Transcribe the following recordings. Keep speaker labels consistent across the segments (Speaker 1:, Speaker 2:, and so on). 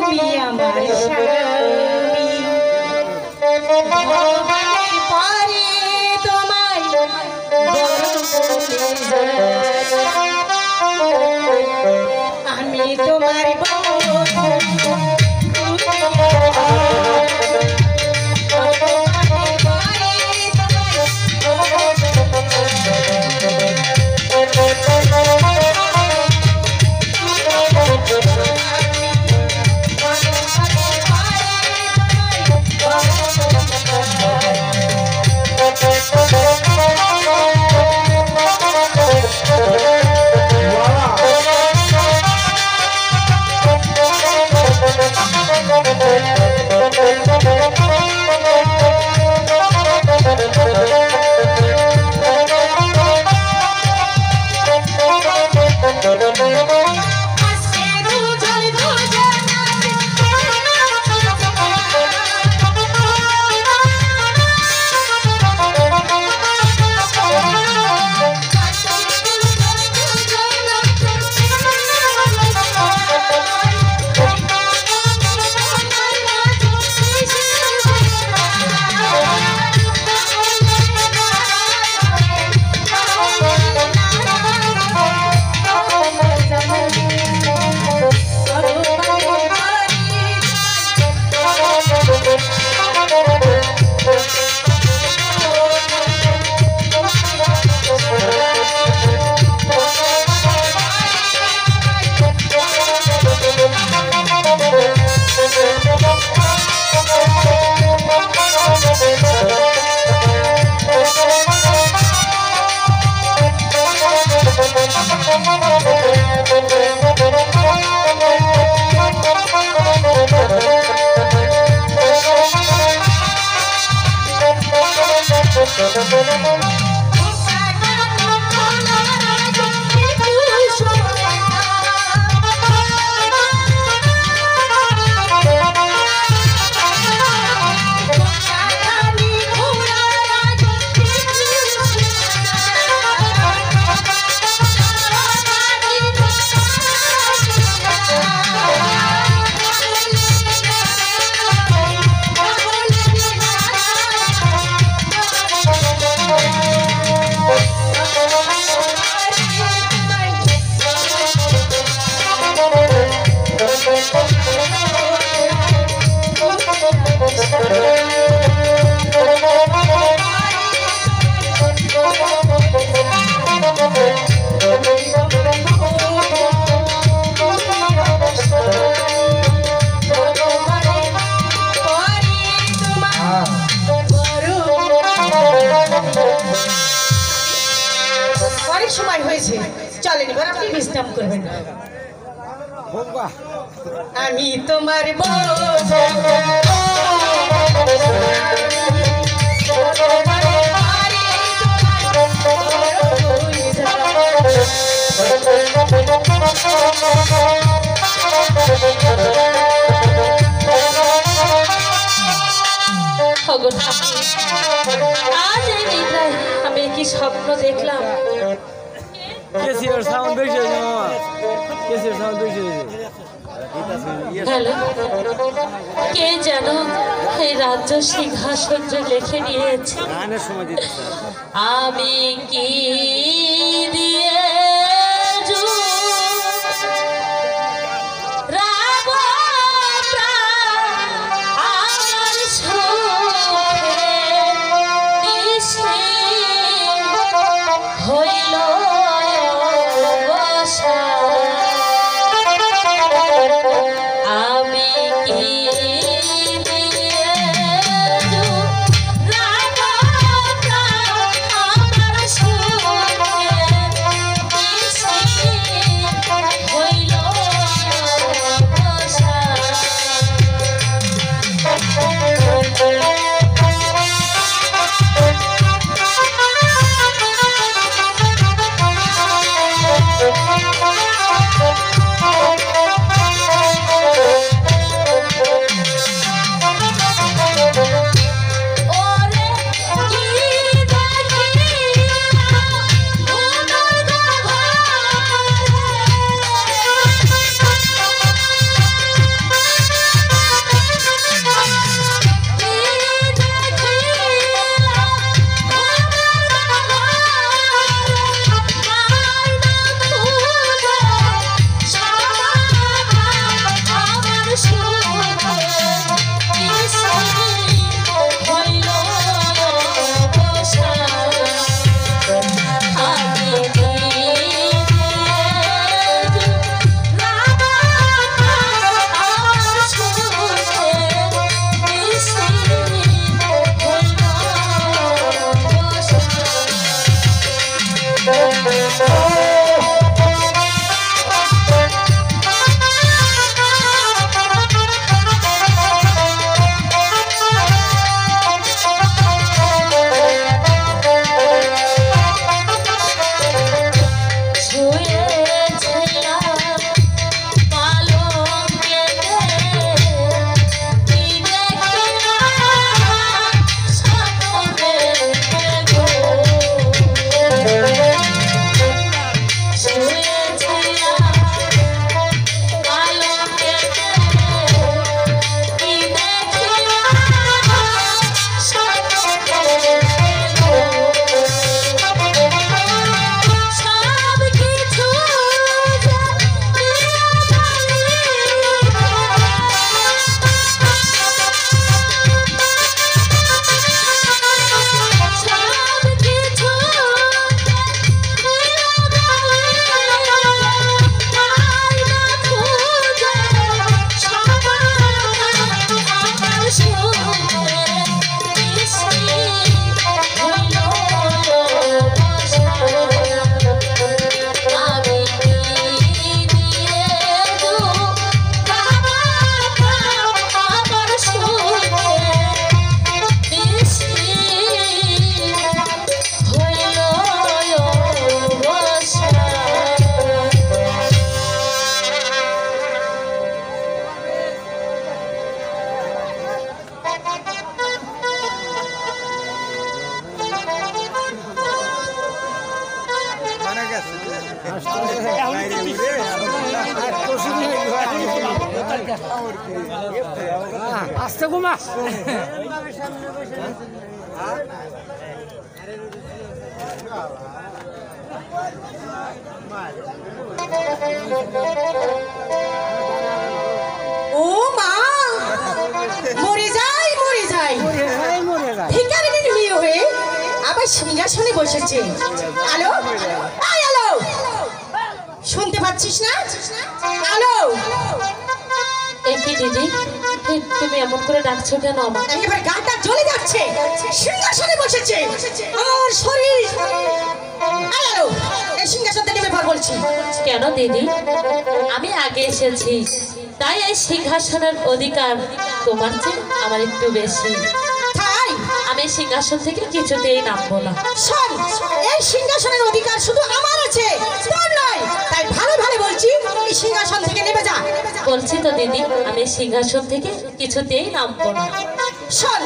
Speaker 1: তুমি আমার স্বামী ভগবানের পরে তোমায় আমি তোমার অনেক সময় হয়েছে, চলেন এবার আপনি বিশ্রাম করবেন। আমি তোমার
Speaker 2: আজ এই নিদ্রায় আমি কি স্বপ্ন দেখলাম? কে যেন এই রাজ্য সিংহাসন লিখে নিয়েছে। আমি কি দিয়ে
Speaker 3: আস্তে ঘুমা
Speaker 1: ও মা, মরে যাই মরে যাই, ভিখারিনীর মেয়ে হয়ে আবার সিংহাসনে বসেছে। আলো, আয় আলো, শুনতে পাচ্ছিস না? আলো,
Speaker 2: কি দিদি, তুমি এমন করে ডাকছো কেন আমার?
Speaker 1: একেবারে গাটা জ্বলে যাচ্ছে, সিংহাসনে বসেছে আমার শরীর। আয় আলো, এই সিংহাসন থেকে নেমে পড় বলছি।
Speaker 2: কেন দিদি, আমি আগে এসেছি, তাই এই সিংহাসনের অধিকার তোমার চেয়ে আমার একটু বেশি।
Speaker 1: তাই
Speaker 2: আমি সিংহাসন থেকে কিছুতেই নামবো না।
Speaker 1: শোন, এই সিংহাসনের অধিকার শুধু আমার আছে, তোর নয়। তাই ভালো ভালো বলছি, এই সিংহাসন থেকে নেমে যা।
Speaker 2: বলছি তো দিদি, আমি সিংহাসন থেকে কিছুতেই নামবো না।
Speaker 1: শোন,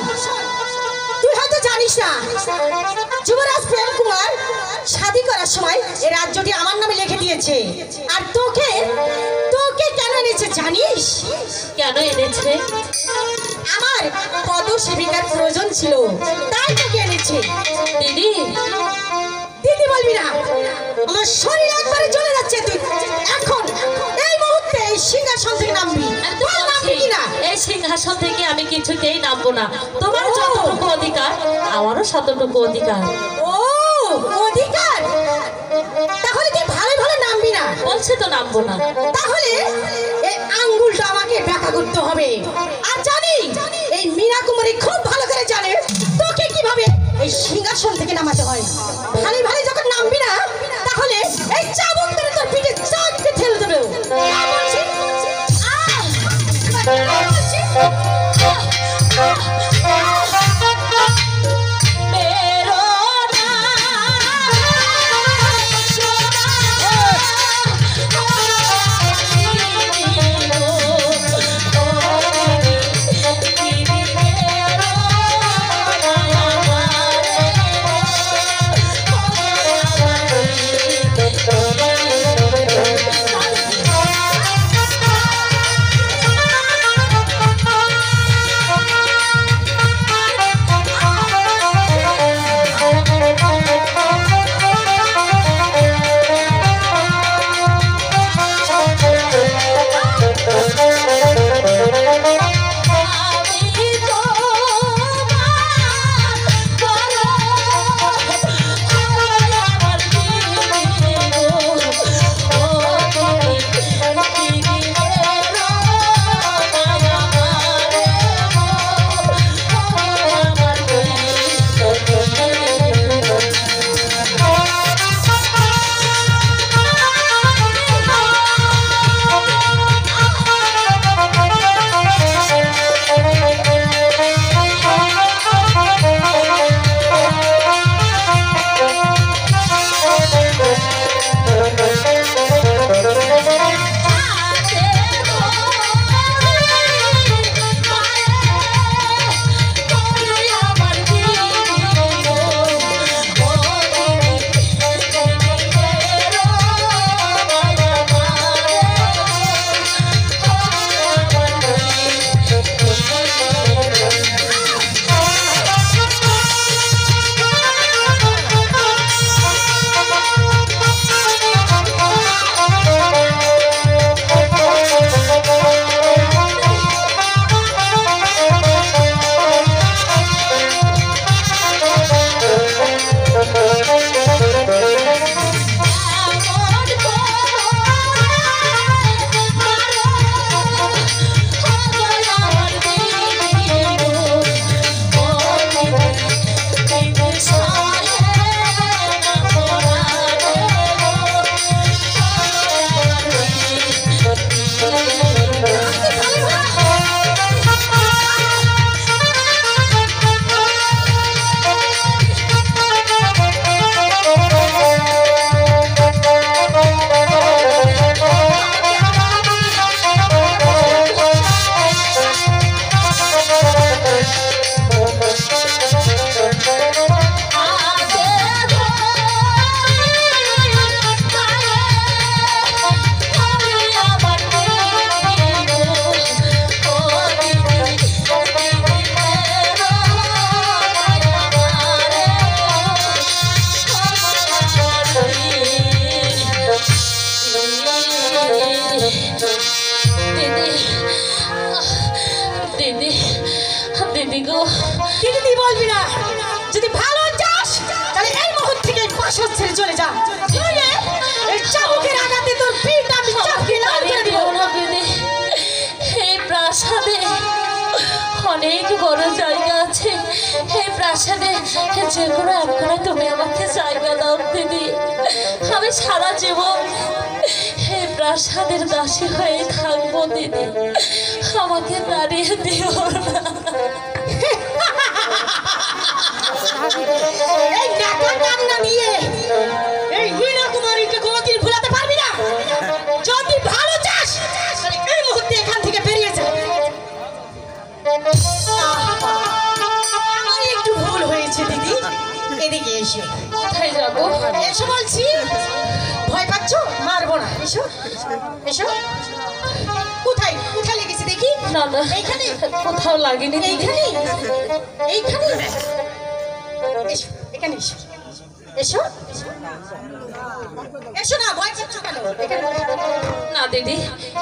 Speaker 1: তুই হয়তো জানিস না, যুবরাজ প্রেম কুমার শাদী করার সময় এই রাজ্যটি আমার নামে লিখে দিয়েছে। আর তোকে তোকে কেন এনেছে জানিস?
Speaker 2: কেন এনেছে?
Speaker 1: আমার পদ সেবিকার প্রয়োজন ছিল, তাই তোকে এনেছে।
Speaker 2: দিদি,
Speaker 1: দিদি বলবি না, আমার শরীর একবারে জ্বলে যাচ্ছে। তুই এখন এই মুহূর্তে এই সিংহাসন থেকে নামবি।
Speaker 2: আমি তো
Speaker 1: বল, নামবি
Speaker 2: বলছি,
Speaker 1: কিনা?
Speaker 2: এই সিংহাসন থেকে আমি কিছুতেই নামবো না। তোমার যতটুকু অধিকার, আমারও ততটুকু অধিকার।
Speaker 1: ও অধিকার, তাহলে তুই ভালো ভালো নামবি না।
Speaker 2: বলছে তো নামবো না।
Speaker 1: তাহলে এই আঙ্গুলটা আমাকে ব্যাখ্যা করতে হবে। আর জানি এই মীরা কুমারী খুব ভালো করে জানে তোকে কিভাবে এই সিংহাসন থেকে নামাতে হয়। ভালো ভালো যখন নামবি না, তাহলে এই চাবুক ধরে তোর পিঠে চাটকে ঠেলে দেবে। আহ, বলছি, আহ, বলছি,
Speaker 2: বেরো না, প্রাসাদে অনেক বড় জায়গা আছে। এই প্রাসাদে যে কোনো এক করে তুমি আমাকে জায়গা দাও দিদি। আমি সারা জীবন এই প্রাসাদের দাসী হয়ে থাকবো দিদি। আমাকে দাঁড়িয়ে দিও না।
Speaker 1: এই টাকা কান্না নিয়ে এই মীনা কুমারীকে কোনোদিন ভুলাতে পারবি না। যদি ভালো চাস তাহলে এই মুহূর্তে এখান থেকে বেরিয়ে যা। আমার একটু ভুল হয়েছে দিদি, এদিকে এসো।
Speaker 2: কোথায় যাবো?
Speaker 1: এসো বলছি। ভয় পাচ্ছ? মারবো না, এসো এসো। কোথায় কোথায় লেগেছে দেখি?
Speaker 2: না না,
Speaker 1: এইখানে
Speaker 2: কোথাও লাগেনি দিদি।
Speaker 1: এইখানে এইখানে এসো, এখানে এসো এসো এসো না, ভয় পাচ্ছ কেন? এখানে
Speaker 2: না দিদি,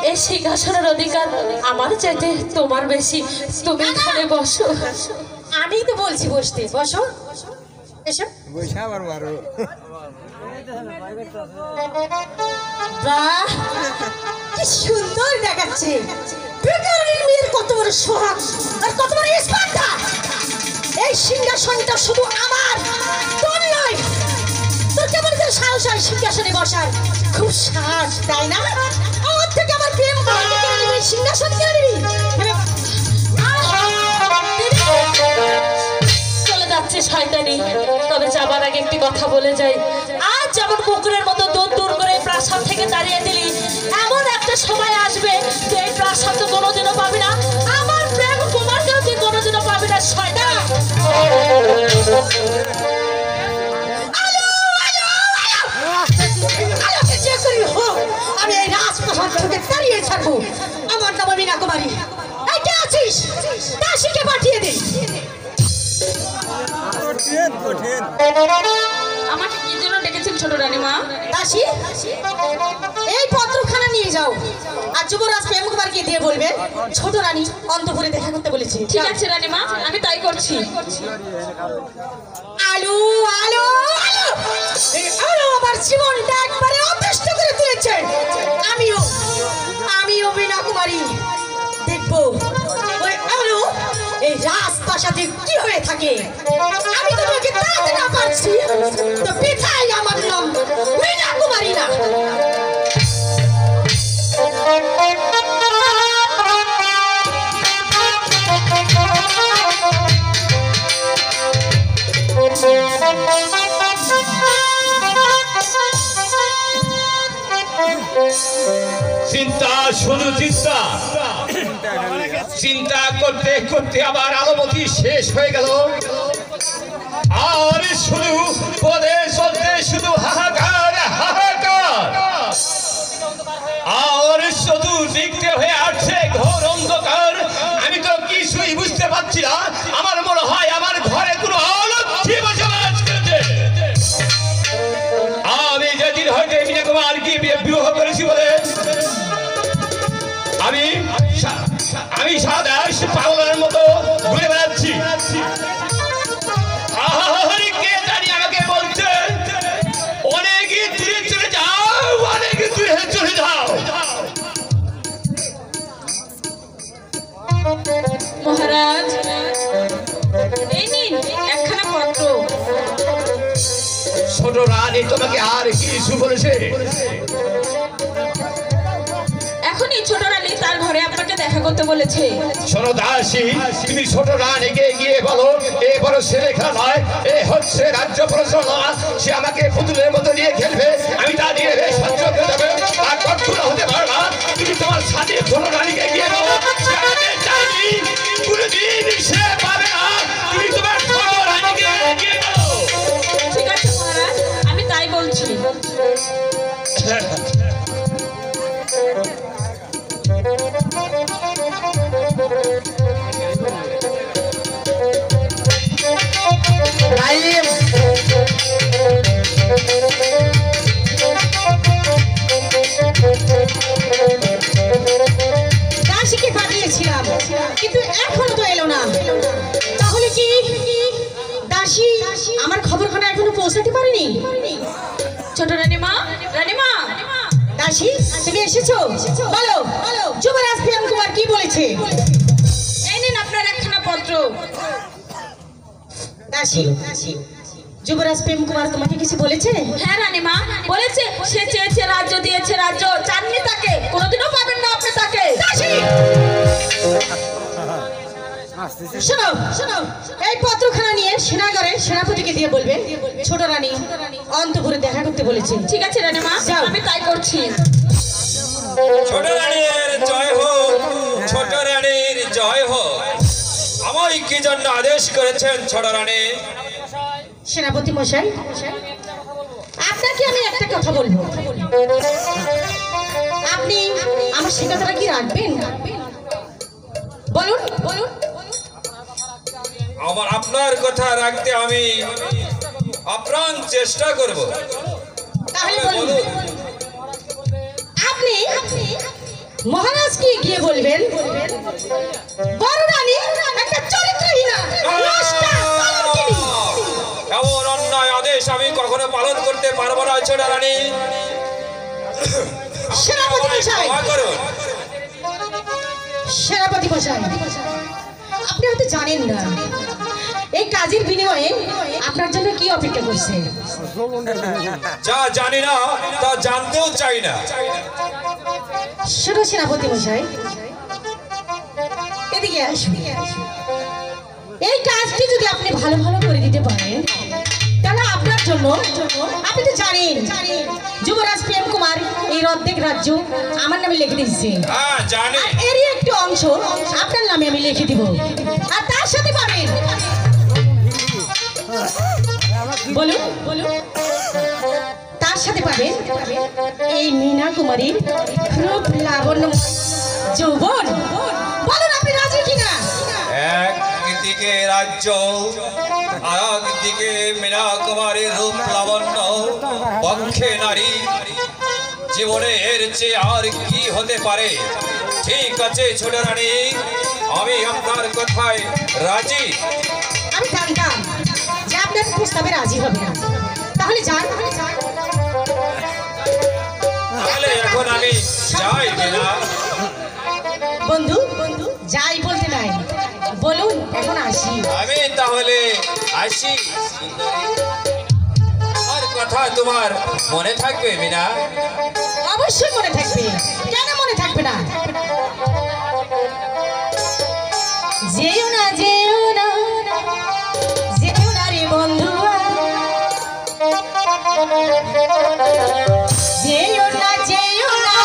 Speaker 2: এই সিংহাসনের অধিকার আমার চাইতে তোমার বেশি। তুমি এখানে বসো।
Speaker 1: আমি তো বলছি বসতে, বসো এসো।
Speaker 3: বৈশা পারবো আরো
Speaker 1: বাহ, কি সুন্দর দেখাচ্ছে। বেকারের মেয়ের কত বড় সোহাগ আর কত বড় স্পর্ধা। এই সিংহাসনটা শুধু আমার, তোর নয়। তোর কেমন করে সাহস হয় সিংহাসনে বসার? খুব সাহস, তাই না? আমার থেকে আমার প্রেম করে কেড়ে নিবি, সিংহাসন কেড়ে নিবি।
Speaker 2: চলে যাচ্ছে শয়তানি। তবে যাবার আগে একটি কথা বলে যাই। আজ যেমন পুকুরের মতো দূর দূর করে প্রাসাদ থেকে দাঁড়িয়ে দিলি, এমন একটা সময় আসবে যে এই প্রাসাদ তো কোনোদিনও পাবি না। আমার প্রেম কুমারকেও তুই কোনোদিনও পাবি না শয়তান।
Speaker 1: যে করি হোক, আমি এই রাজপ্রাসাদ থেকে তাড়িয়ে ছাড়বো। আমার নাম মীনা কুমারী। এই কে আছিস? দাসীকে পাঠিয়ে দে।
Speaker 3: কঠিন কঠিন
Speaker 2: আমাকে কি জন্য ডেকেছেন ছোট রানীমা?
Speaker 1: দাসী, এই পত্রখানা নিয়ে যাও আর যুবরাজ প্রেম কুমারকে দিয়ে বলবে ছোট রানী অন্তঃপুরে দেখা করতে বলেছি।
Speaker 2: ঠিক আছে রানীমা, আমি তাই করছি।
Speaker 1: আলু আলু আলু, এই আলু আমার জীবনটা একবারে অতিষ্ঠ করে তুলেছে। আমিও মীনা কুমারী দেখবো ওই আলু এই রাজপ্রাসাদে কি হয়ে থাকে। আমি তো তোকে তাড়াতে না পারছি, তো পিঠাই আমার নাম মীনা কুমারী না।
Speaker 4: চিন্তা, শুধু চিন্তা। চিন্তা করতে করতে আবার আলোমতি শেষ হয়ে গেল। আর শুধু পদে চলতে শুধু হাহাকার হাহাকার। আর শুধু দেখতে হয়ে আসছে ঘোর অন্ধকার। আমি তো কিছুই বুঝতে পারছি না। আমার মনে হয় আমার ঘরে কোনো অলক্ষী বসবাস করছে। আমি যেদিন হয়তো মীনা কুমারকে বিবাহ করেছি বলে আমি সাদা পাগলের মতো ঘুরে বেড়াচ্ছি। কে জানি আমাকে বলছে অনেক দূরে চলে যাও, অনেক দূরে চলে যাও।
Speaker 2: মহারাজ, এই নিন একখানা পত্র।
Speaker 4: ছোট রানী তোমাকে আর কিছু বলেছে?
Speaker 2: এখনই ছোট রানী তার ঘরে আপনাকে দেখা করতে বলেছে।
Speaker 4: শোনো দাসী, তুমি ছোট রানীকে গিয়ে বলো এ বড় ছেলে খেলা নয়, এ হচ্ছে রাজ্য পরিচালনা। সে আমাকে পুতুলের মতো নিয়ে খেলবে, আমি তা দিয়ে সহ্য করে দেবে। আর কখনো হতে পারে না। তুমি তোমার সাথে ছোট রানীকে গিয়ে বলো সে আমাকে চাইনি, কোনোদিন সে পাবে না। তুমি তোমার ছোট রানীকে গিয়ে বলো।
Speaker 2: ঠিক আছে মহারাজ, আমি তাই বলছি।
Speaker 1: দাসীকে পাঠিয়েছিলাম কিন্তু এখনো তো এলো না। তাহলে কি দাসী আমার খবরখানা এখনো পৌঁছাতে পারেনি?
Speaker 2: ছোট রানীমা, রানীমা,
Speaker 1: দাসী তুমি এসেছো, বলো যুবরাজ প্রেম কুমার কি বলেছে।
Speaker 2: এই নিন আপনার একখানা পত্র।
Speaker 1: দাসী যুবরাজ প্রেম কুমার তোমাকে কিছু বলেছে।
Speaker 2: হ্যাঁ রানীমা বলেছে, সে চেয়েছে রাজ্য, দিয়েছে রাজ্য, চাননি তাকে, কোনোদিনও পাবেন না আপনি তাকে।
Speaker 1: দাসী শোনো শোনো, এই পত্রখানা নিয়ে সেনাগারে সেনাপতিকে দিয়ে বলবে ছোট রানী অন্তপুরে দেখা করতে বলেছে।
Speaker 2: ঠিক আছে রানীমা,
Speaker 1: যাও।
Speaker 2: আমি তাই করছি।
Speaker 5: ছোট রানীর জয় হোক, ছোট রানীর জয় হোক। আমায় কি জন্য আদেশ করেছেন ছোট রানী?
Speaker 1: সেনাপতি মশাই, আপনাকে আমি একটা কথা বলবো, আপনি আমার সে কথাটা কি রাখবেন? বলুন বলুন।
Speaker 5: আপনার কথা রাখতে আমি আপ্রাণ চেষ্টা করব।
Speaker 1: তাহলে বলুন, আপনি মহারাজকে গিয়ে বলবেন বড় রানী একটা চরিত্রহীনা নষ্টা কলঙ্কিনী।
Speaker 5: এমন অন্যায় আদেশ আমি কখনো পালন করতে পারবো না ছোট রানী।
Speaker 1: সেনাপতি মশাই,
Speaker 5: ক্ষমা করুন।
Speaker 1: সেনাপতি মশাই, আপনি হয়তো জানেন না এই কাজের বিনিময়ে আপনার জন্য কি অপেক্ষা করছে।
Speaker 5: যা জানি না তা জানতেও চাই না।
Speaker 1: শোনো সেনাপতি মশাই, এদিকে আসুন। এই কাজটি যদি আপনি ভালো ভালো করে দিতে পারেন তাহলে আপনার জন্য, আপনি তো জানেন যুবরাজ প্রেম কুমার এই অর্ধেক রাজ্য আমার নামে লিখে দিচ্ছে,
Speaker 5: হ্যাঁ জানি।
Speaker 1: আর এরই একটু অংশ আপনার নামে আমি লিখে দিব। আর তার সাথে পাবেন, বলুন বলুন, তার সাথে পাবেন এই মীনা কুমারীর রূপ লাবণ্য যৌবন। বলুন আপনি রাজি কিনা?
Speaker 5: একদিকে রাজ্য, আর একদিকে মীনা কুমারীর রূপ লাবণ্য, পক্ষে নারী, জীবনে এর চেয়ে আর কি হতে পারে? ঠিক আছে ছোট রানী, আমি আপনার কথায় রাজি।
Speaker 1: আমি জানতাম যে আপনার প্রস্তাবে রাজি হবে না, তাহলে যান।
Speaker 5: তাহলে এখন আমি যাই মীনা।
Speaker 1: বন্ধু যাই বলতে নাই, বলুন এখন আসি।
Speaker 5: আমি তাহলে আসি। আর কথা তোমার মনে থাকবে মীনা?
Speaker 1: অবশ্যই মনে থাকবে, কেন মনে থাকবে না? যেও না যেও না যেও না রে বন্ধু, যেও না যেও না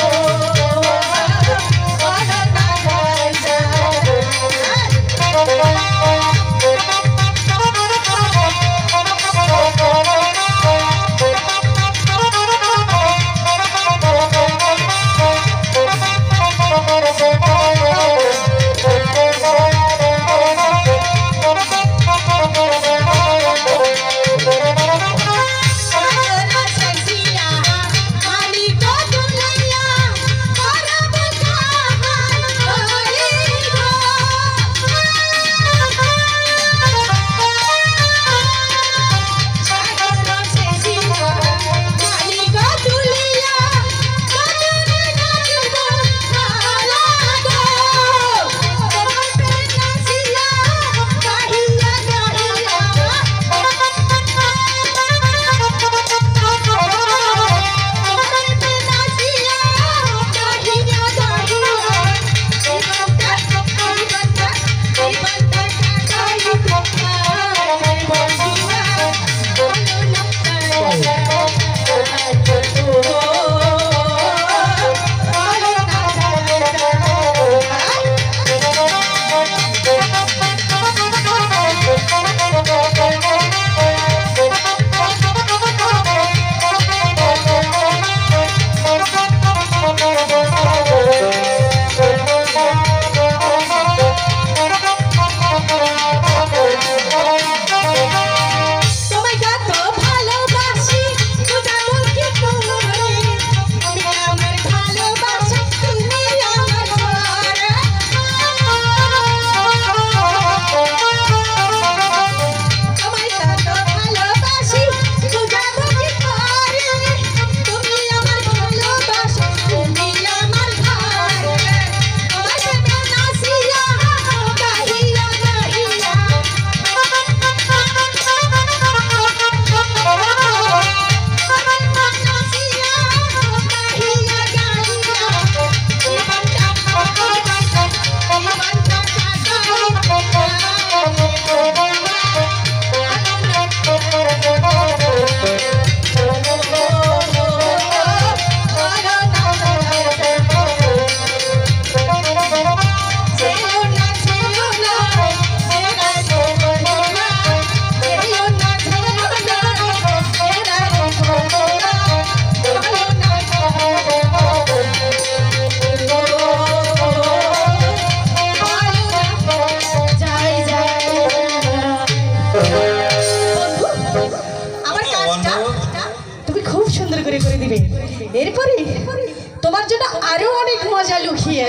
Speaker 1: Oh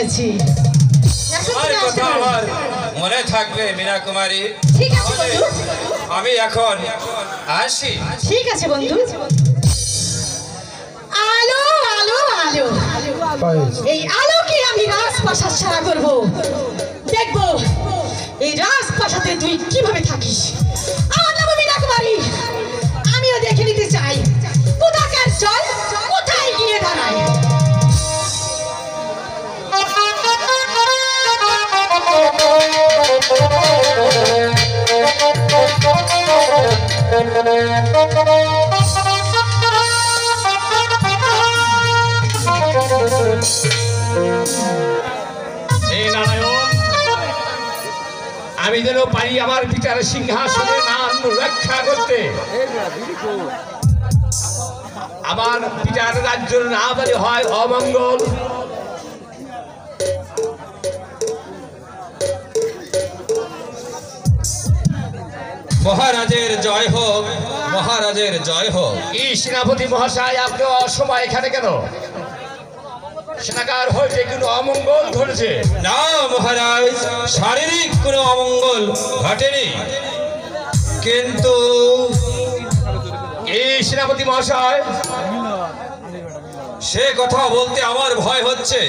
Speaker 1: গিয়েছি। এখন
Speaker 5: আর
Speaker 1: তুমি আসতে
Speaker 5: কথা
Speaker 1: পারো।
Speaker 5: আমার মনে থাকবে মীনা কুমারী।
Speaker 1: ঠিক আছে বন্ধু,
Speaker 5: আমি এখন আসি।
Speaker 1: ঠিক আছে বন্ধু। আলো আলো আলো, এই আলোকে আমি রাজপ্রাসাদ ছাড়া করবো। দেখবো এই রাজপ্রাসাদে তুই কিভাবে থাকিস। আমার নাম মীনা কুমারী, আমিও দেখে নিতে চাই কোথাকার জল কোথায় গিয়ে দাঁড়ায়।
Speaker 4: হে নারায়ণ, আমি যেন পারি আমার পিতার সিংহাসনের নাম রক্ষা করতে। আমার পিতার রাজ্য না বলে হয় অমঙ্গল।
Speaker 5: মহারাজের জয় হোক, মহারাজের জয় হোক।
Speaker 4: এই সেনাপতি মহাশয়, আপনি অসময় এখানে কেন? সেনাকার হইতে কোনো অমঙ্গল ঘটেছে?
Speaker 5: না মহারাজ, শারীরিক কোনো অমঙ্গল ঘটেনি, কিন্তু
Speaker 4: এই সেনাপতি মহাশয়,
Speaker 5: সে কথা বলতে আমার ভয় হচ্ছে।